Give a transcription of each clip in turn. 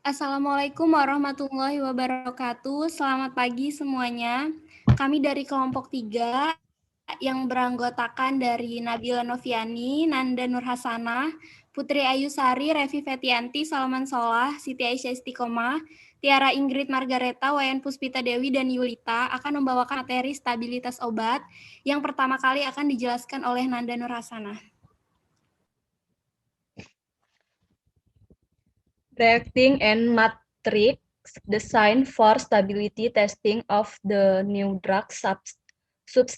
Assalamualaikum warahmatullahi wabarakatuh. Selamat pagi semuanya. Kami dari kelompok 3 yang beranggotakan dari Nabila Noviani, Nanda Nurhasanah, Putri Ayu Sari, Revi Fetianti, Salman Solah, Siti Aisyah Istiqomah, Tiara Ingrid Margareta, Wayan Puspita Dewi, dan Yulita akan membawakan materi stabilitas obat yang pertama kali akan dijelaskan oleh Nanda Nurhasanah. Reacting and matrix design for stability testing of the new drug substance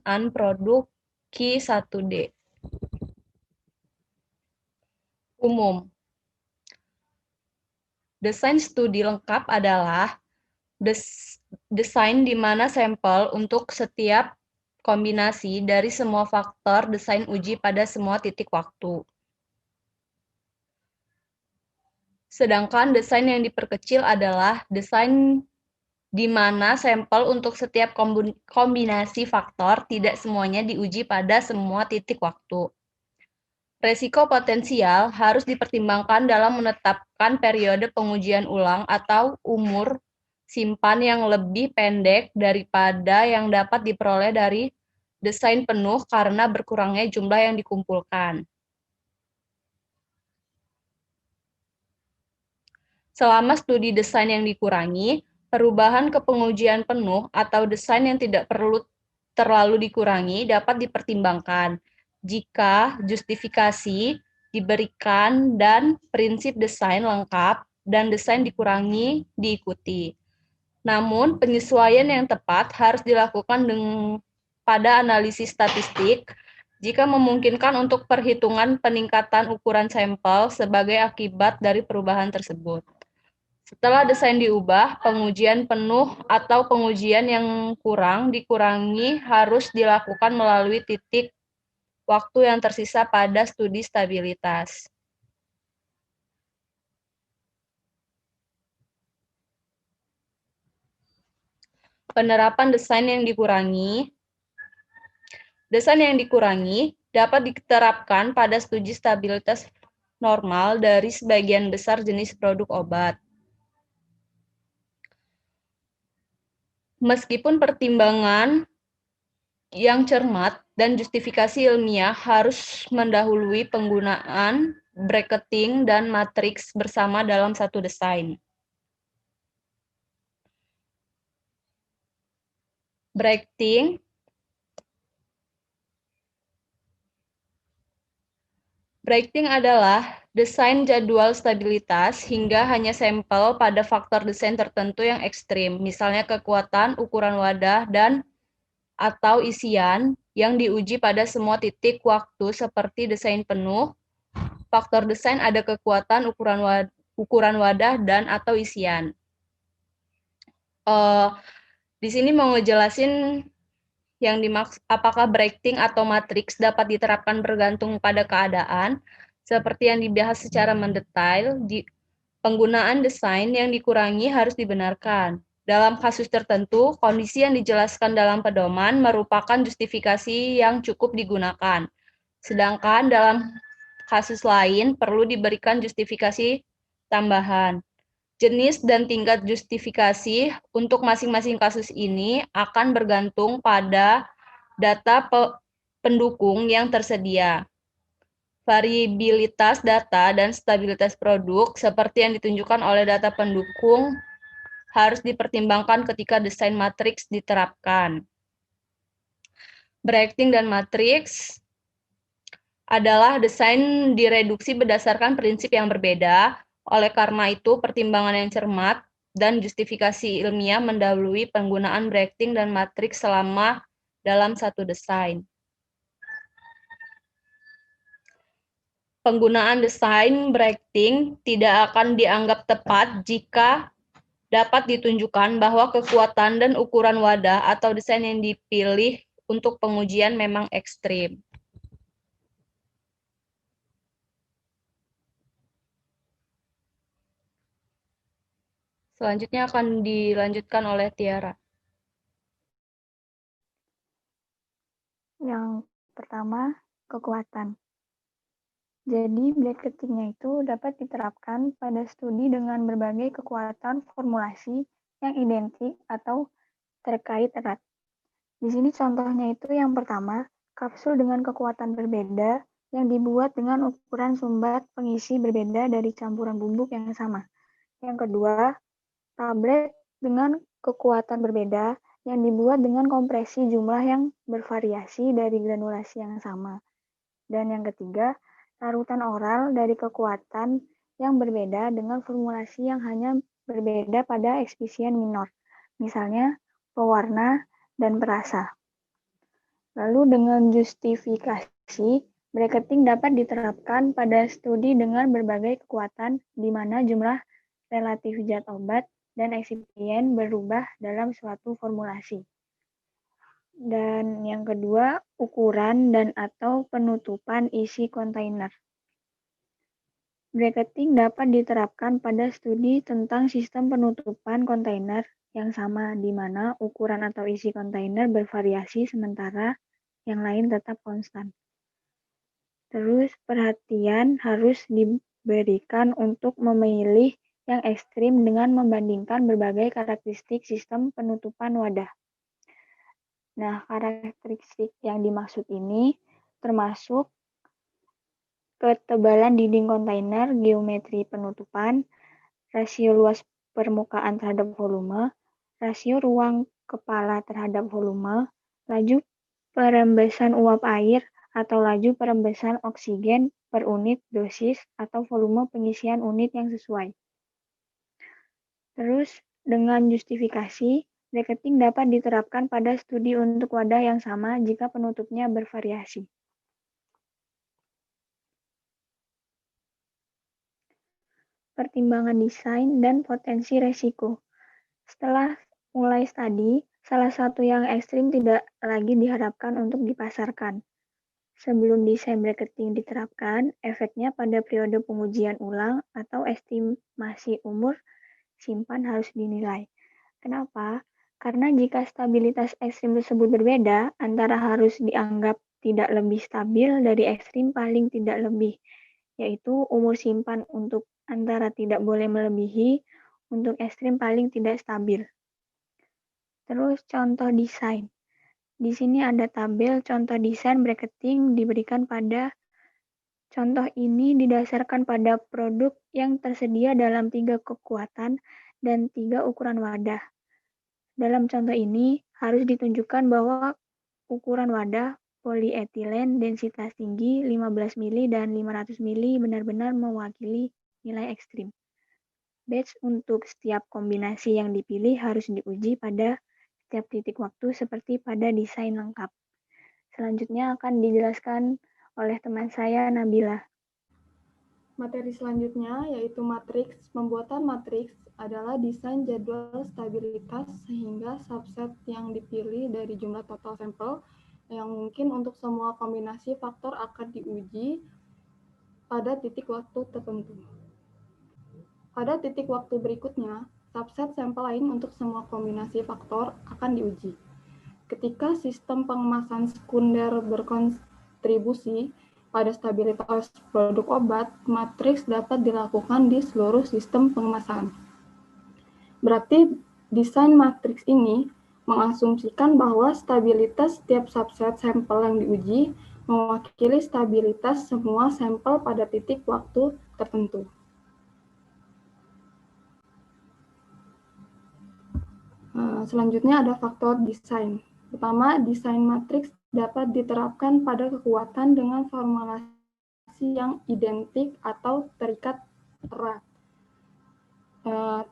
and product Q1D. Umum. Desain studi lengkap adalah desain di mana sampel untuk setiap kombinasi dari semua faktor desain uji pada semua titik waktu. Sedangkan desain yang diperkecil adalah desain di mana sampel untuk setiap kombinasi faktor tidak semuanya diuji pada semua titik waktu. Resiko potensial harus dipertimbangkan dalam menetapkan periode pengujian ulang atau umur simpan yang lebih pendek daripada yang dapat diperoleh dari desain penuh karena berkurangnya jumlah yang dikumpulkan. Selama studi desain yang dikurangi, perubahan ke pengujian penuh atau desain yang tidak perlu terlalu dikurangi dapat dipertimbangkan jika justifikasi diberikan dan prinsip desain lengkap dan desain dikurangi diikuti. Namun, penyesuaian yang tepat harus dilakukan pada analisis statistik jika memungkinkan untuk perhitungan peningkatan ukuran sampel sebagai akibat dari perubahan tersebut. Setelah desain diubah, pengujian penuh atau pengujian yang kurang dikurangi harus dilakukan melalui titik waktu yang tersisa pada studi stabilitas. Penerapan desain yang dikurangi. Desain yang dikurangi dapat diterapkan pada studi stabilitas normal dari sebagian besar jenis produk obat. Meskipun pertimbangan yang cermat dan justifikasi ilmiah harus mendahului penggunaan bracketing dan matriks bersama dalam satu desain. Bracketing adalah desain jadwal stabilitas hingga hanya sampel pada faktor desain tertentu yang ekstrim, misalnya kekuatan, ukuran wadah, dan atau isian yang diuji pada semua titik waktu seperti desain penuh. Faktor desain ada kekuatan, ukuran wadah, dan atau isian. Di sini mau ngejelasin yang dimaksud apakah bracketing atau matriks dapat diterapkan bergantung pada keadaan, seperti yang dibahas secara mendetail, penggunaan desain yang dikurangi harus dibenarkan. Dalam kasus tertentu, kondisi yang dijelaskan dalam pedoman merupakan justifikasi yang cukup digunakan. Sedangkan dalam kasus lain perlu diberikan justifikasi tambahan. Jenis dan tingkat justifikasi untuk masing-masing kasus ini akan bergantung pada data pendukung yang tersedia. Variabilitas data dan stabilitas produk seperti yang ditunjukkan oleh data pendukung harus dipertimbangkan ketika desain matriks diterapkan. Bracketing dan matriks adalah desain direduksi berdasarkan prinsip yang berbeda. Oleh karena itu, pertimbangan yang cermat dan justifikasi ilmiah mendahului penggunaan bracketing dan matriks selama dalam satu desain. Penggunaan desain bracketing tidak akan dianggap tepat jika dapat ditunjukkan bahwa kekuatan dan ukuran wadah atau desain yang dipilih untuk pengujian memang ekstrim. Selanjutnya akan dilanjutkan oleh Tiara. Yang pertama, kekuatan. Jadi bracketing-nya itu dapat diterapkan pada studi dengan berbagai kekuatan formulasi yang identik atau terkait erat. Di sini contohnya itu yang pertama, kapsul dengan kekuatan berbeda yang dibuat dengan ukuran sumbat pengisi berbeda dari campuran bubuk yang sama. Yang kedua, tablet dengan kekuatan berbeda yang dibuat dengan kompresi jumlah yang bervariasi dari granulasi yang sama. Dan yang ketiga, larutan oral dari kekuatan yang berbeda dengan formulasi yang hanya berbeda pada ekspisien minor, misalnya pewarna dan perasa. Lalu dengan justifikasi, bracketing dapat diterapkan pada studi dengan berbagai kekuatan di mana jumlah relatif zat obat dan eksipien berubah dalam suatu formulasi. Dan yang kedua, ukuran dan atau penutupan isi kontainer. Bracketing dapat diterapkan pada studi tentang sistem penutupan kontainer yang sama, di mana ukuran atau isi kontainer bervariasi sementara yang lain tetap konstan. Terus perhatian harus diberikan untuk memilih yang ekstrim dengan membandingkan berbagai karakteristik sistem penutupan wadah. Nah, karakteristik yang dimaksud ini termasuk ketebalan dinding kontainer, geometri penutupan, rasio luas permukaan terhadap volume, rasio ruang kepala terhadap volume, laju perembesan uap air atau laju perembesan oksigen per unit dosis atau volume pengisian unit yang sesuai. Terus, dengan justifikasi, bracketing dapat diterapkan pada studi untuk wadah yang sama jika penutupnya bervariasi. Pertimbangan desain dan potensi resiko. Setelah mulai studi, salah satu yang ekstrim tidak lagi diharapkan untuk dipasarkan. Sebelum desain bracketing diterapkan, efeknya pada periode pengujian ulang atau estimasi umur simpan harus dinilai. Kenapa? Karena jika stabilitas ekstrim tersebut berbeda, antara harus dianggap tidak lebih stabil dari ekstrim paling tidak lebih, yaitu umur simpan untuk antara tidak boleh melebihi untuk ekstrim paling tidak stabil. Terus contoh desain. Di sini ada tabel contoh desain bracketing diberikan pada contoh ini didasarkan pada produk yang tersedia dalam 3 kekuatan dan 3 ukuran wadah. Dalam contoh ini, harus ditunjukkan bahwa ukuran wadah polietilen densitas tinggi 15 mili dan 500 mili benar-benar mewakili nilai ekstrim. Batch untuk setiap kombinasi yang dipilih harus diuji pada setiap titik waktu seperti pada desain lengkap. Selanjutnya akan dijelaskan oleh teman saya, Nabila. Materi selanjutnya yaitu matriks. Pembuatan matriks adalah desain jadwal stabilitas sehingga subset yang dipilih dari jumlah total sampel yang mungkin untuk semua kombinasi faktor akan diuji pada titik waktu tertentu. Pada titik waktu berikutnya, subset sampel lain untuk semua kombinasi faktor akan diuji. Ketika sistem pengemasan sekunder berkontribusi pada stabilitas produk obat, matriks dapat dilakukan di seluruh sistem pengemasan. Berarti desain matriks ini mengasumsikan bahwa stabilitas setiap subset sampel yang diuji mewakili stabilitas semua sampel pada titik waktu tertentu. Selanjutnya ada faktor desain. Pertama, desain matriks dapat diterapkan pada kekuatan dengan formulasi yang identik atau terikat erat.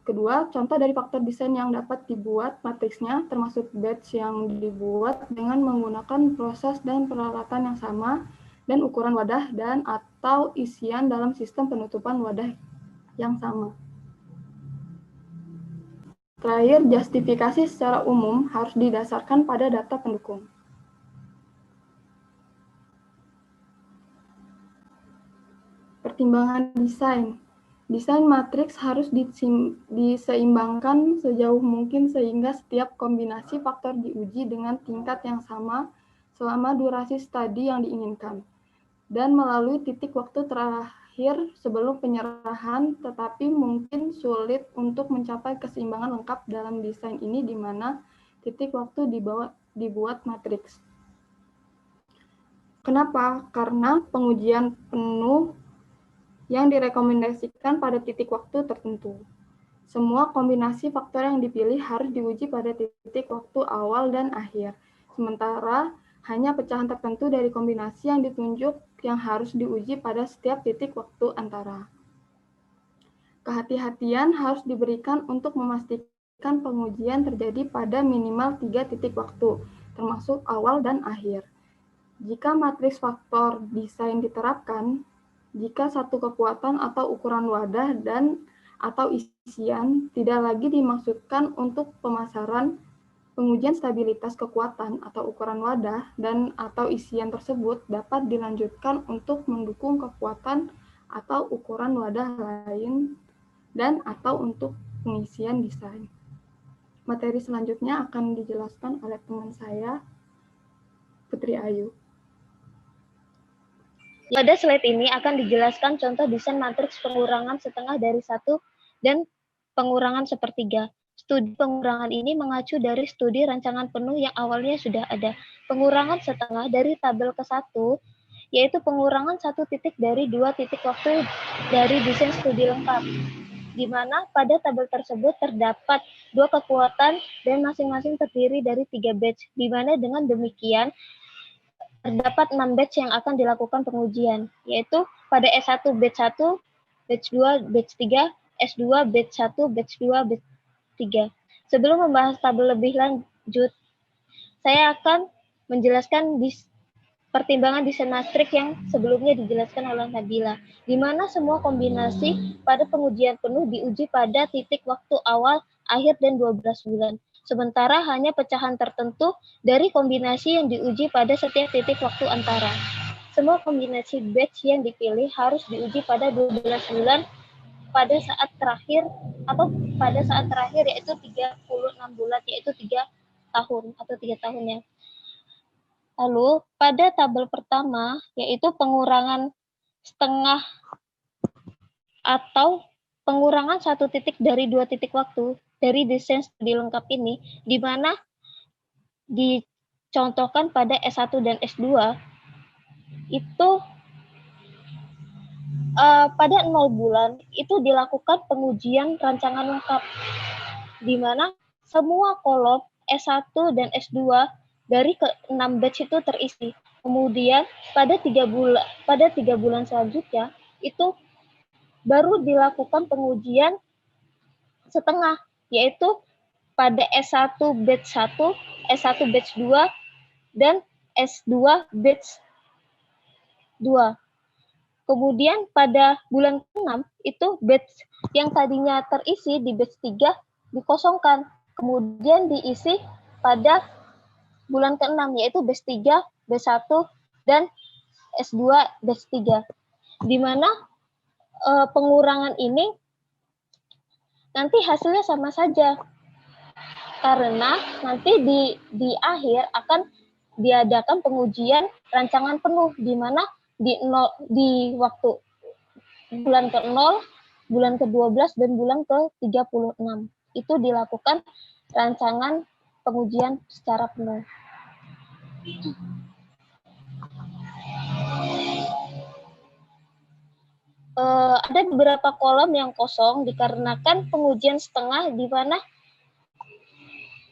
Kedua, contoh dari faktor desain yang dapat dibuat matriksnya termasuk batch yang dibuat dengan menggunakan proses dan peralatan yang sama dan ukuran wadah dan atau isian dalam sistem penutupan wadah yang sama. Terakhir, justifikasi secara umum harus didasarkan pada data pendukung. Pertimbangan desain. Desain matriks harus diseimbangkan sejauh mungkin sehingga setiap kombinasi faktor diuji dengan tingkat yang sama selama durasi studi yang diinginkan. dan melalui titik waktu terakhir sebelum penyerahan, tetapi mungkin sulit untuk mencapai keseimbangan lengkap dalam desain ini di mana titik waktu dibuat matriks. Kenapa? Karena pengujian penuh yang direkomendasikan pada titik waktu tertentu. Semua kombinasi faktor yang dipilih harus diuji pada titik waktu awal dan akhir. Sementara hanya pecahan tertentu dari kombinasi yang ditunjuk yang harus diuji pada setiap titik waktu antara. Kehati-hatian harus diberikan untuk memastikan pengujian terjadi pada minimal 3 titik waktu, termasuk awal dan akhir. Jika matriks faktor desain diterapkan, jika satu kekuatan atau ukuran wadah dan atau isian tidak lagi dimaksudkan untuk pemasaran, pengujian stabilitas kekuatan atau ukuran wadah dan atau isian tersebut dapat dilanjutkan untuk mendukung kekuatan atau ukuran wadah lain dan atau untuk pengisian desain. Materi selanjutnya akan dijelaskan oleh teman saya, Putri Ayu. Pada slide ini akan dijelaskan contoh desain matriks pengurangan setengah dari 1 dan pengurangan sepertiga. Studi pengurangan ini mengacu dari studi rancangan penuh yang awalnya sudah ada. Pengurangan setengah dari tabel ke-1, yaitu pengurangan 1 titik dari 2 titik waktu dari desain studi lengkap, di mana pada tabel tersebut terdapat 2 kekuatan dan masing-masing terdiri dari 3 batch, di mana dengan demikian terdapat 6 batch yang akan dilakukan pengujian, yaitu pada S1 batch 1, batch 2, batch 3, S2 batch 1, batch 2, batch 3. Sebelum membahas tabel lebih lanjut, saya akan menjelaskan pertimbangan desain matriks yang sebelumnya dijelaskan oleh Nabila, di mana semua kombinasi pada pengujian penuh diuji pada titik waktu awal, akhir, dan 12 bulan. Sementara hanya pecahan tertentu dari kombinasi yang diuji pada setiap titik waktu antara. Semua kombinasi batch yang dipilih harus diuji pada 12 bulan pada saat terakhir yaitu 36 bulan, yaitu 3 tahun atau 3 tahunnya. Lalu pada tabel pertama yaitu pengurangan setengah atau pengurangan 1 titik dari 2 titik waktu dari desain studi lengkap ini, di mana dicontohkan pada S1 dan S2, itu pada 0 bulan itu dilakukan pengujian rancangan lengkap, di mana semua kolom S1 dan S2 dari ke-6 batch itu terisi. Kemudian pada 3 bulan selanjutnya itu baru dilakukan pengujian setengah, yaitu pada S1 batch 1, S1 batch 2, dan S2 batch 2. Kemudian pada bulan ke-6 itu batch yang tadinya terisi di batch 3 dikosongkan, kemudian diisi pada bulan ke-6 yaitu batch 3, batch 1, dan S2 batch 3. Di mana pengurangan ini nanti hasilnya sama saja, karena nanti di akhir akan diadakan pengujian rancangan penuh, di mana di waktu bulan ke-0, bulan ke-12, dan bulan ke-36 itu dilakukan rancangan pengujian secara penuh. Ada beberapa kolom yang kosong dikarenakan pengujian setengah,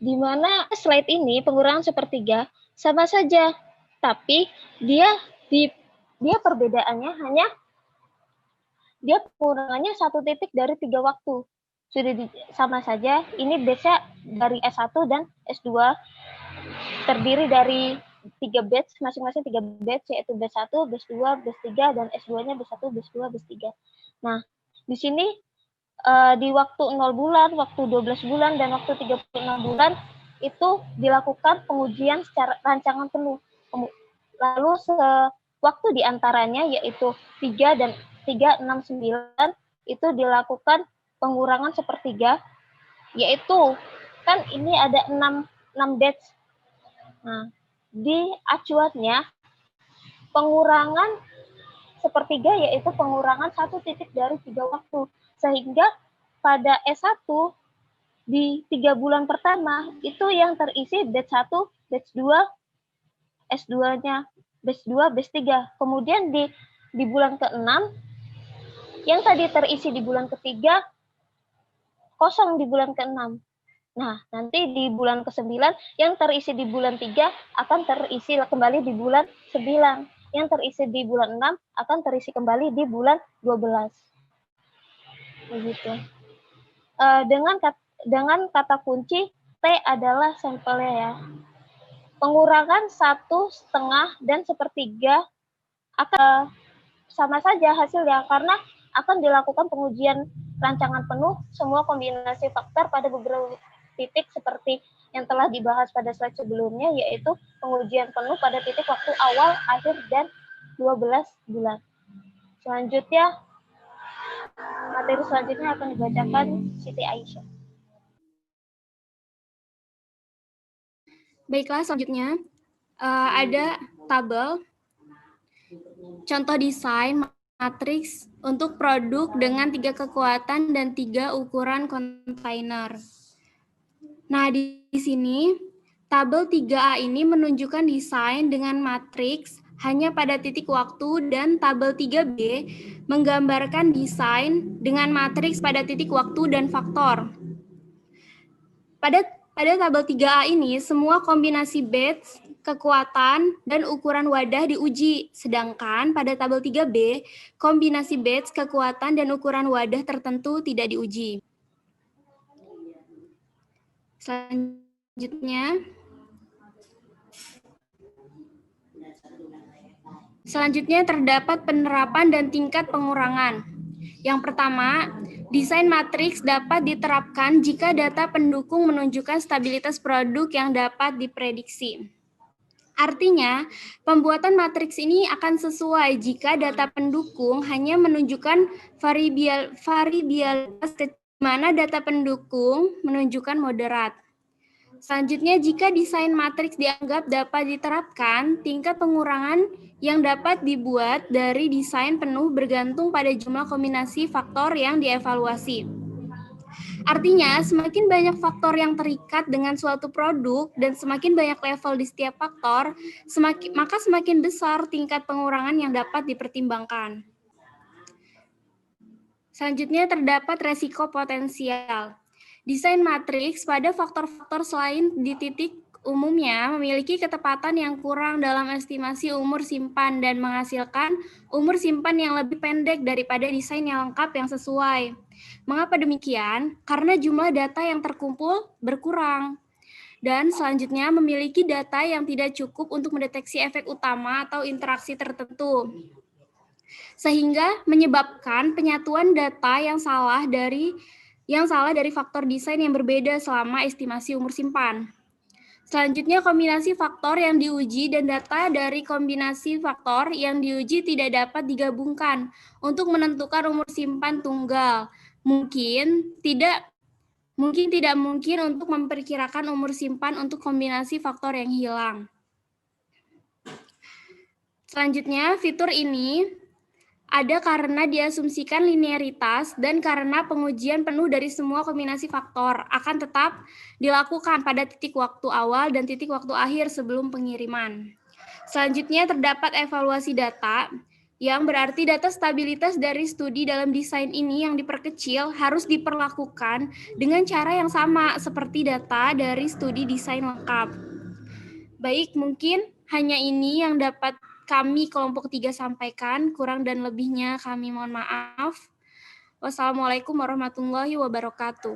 di mana slide ini pengurangan sepertiga sama saja, tapi dia perbedaannya hanya dia pengurangannya 1 titik dari 3 waktu. Sudah sama saja, ini batch-nya dari S1 dan S2 terdiri dari 3 batch, masing-masing 3 batch, yaitu batch 1, batch 2, batch 3, dan S2-nya batch 1, batch 2, batch 3. Nah, di sini di waktu 0 bulan, waktu 12 bulan, dan waktu 36 bulan itu dilakukan pengujian secara rancangan penuh. Lalu waktu diantaranya yaitu 3 dan 3, 6, 9 itu dilakukan pengurangan sepertiga, yaitu kan ini ada 6 batch. Nah, di acuannya pengurangan sepertiga, yaitu pengurangan 1 titik dari 3 waktu. Sehingga pada S1 di 3 bulan pertama itu yang terisi batch 1, batch 2, S2-nya, batch 2, batch 3. Kemudian di bulan ke-6 yang tadi terisi di bulan ketiga kosong di bulan ke-6. Nah, nanti di bulan ke-9 yang terisi di bulan 3 akan terisi kembali di bulan 9. Yang terisi di bulan 6 akan terisi kembali di bulan 12. Begitu. Dengan kata kunci T adalah sampelnya ya. Pengurangan 1/2 dan 1/3 akan sama saja hasilnya karena akan dilakukan pengujian rancangan penuh semua kombinasi faktor pada beberapa titik seperti yang telah dibahas pada slide sebelumnya, yaitu pengujian penuh pada titik waktu awal, akhir, dan 12 bulan. Selanjutnya, materi selanjutnya akan dibacakan Siti Aisyah. Baiklah, selanjutnya ada tabel contoh desain matriks untuk produk dengan 3 kekuatan dan 3 ukuran kontainer. Nah, di sini tabel 3A ini menunjukkan desain dengan matriks hanya pada titik waktu, dan tabel 3B menggambarkan desain dengan matriks pada titik waktu dan faktor. Pada tabel 3A ini, semua kombinasi batch, kekuatan, dan ukuran wadah diuji. Sedangkan pada tabel 3B, kombinasi batch, kekuatan, dan ukuran wadah tertentu tidak diuji. Selanjutnya terdapat penerapan dan tingkat pengurangan. Yang pertama, desain matriks dapat diterapkan jika data pendukung menunjukkan stabilitas produk yang dapat diprediksi. Artinya, pembuatan matriks ini akan sesuai jika data pendukung hanya menunjukkan variabilitas, di mana data pendukung menunjukkan moderat. Selanjutnya, jika desain matriks dianggap dapat diterapkan, tingkat pengurangan yang dapat dibuat dari desain penuh bergantung pada jumlah kombinasi faktor yang dievaluasi. Artinya, semakin banyak faktor yang terikat dengan suatu produk dan semakin banyak level di setiap faktor, maka semakin besar tingkat pengurangan yang dapat dipertimbangkan. Selanjutnya, terdapat resiko potensial. Desain matriks pada faktor-faktor selain di titik umumnya memiliki ketepatan yang kurang dalam estimasi umur simpan dan menghasilkan umur simpan yang lebih pendek daripada desain yang lengkap yang sesuai. Mengapa demikian? Karena jumlah data yang terkumpul berkurang. Dan selanjutnya memiliki data yang tidak cukup untuk mendeteksi efek utama atau interaksi tertentu, sehingga menyebabkan penyatuan data yang salah dari faktor desain yang berbeda selama estimasi umur simpan. Selanjutnya, kombinasi faktor yang diuji dan data dari kombinasi faktor yang diuji tidak dapat digabungkan untuk menentukan umur simpan tunggal. Mungkin tidak mungkin untuk memperkirakan umur simpan untuk kombinasi faktor yang hilang. Selanjutnya, fitur ini ada karena diasumsikan linearitas dan karena pengujian penuh dari semua kombinasi faktor akan tetap dilakukan pada titik waktu awal dan titik waktu akhir sebelum pengiriman. Selanjutnya terdapat evaluasi data, yang berarti data stabilitas dari studi dalam desain ini yang diperkecil harus diperlakukan dengan cara yang sama seperti data dari studi desain lengkap. Baik, mungkin hanya ini yang dapat kami kelompok 3 sampaikan, kurang dan lebihnya kami mohon maaf. Wassalamualaikum warahmatullahi wabarakatuh.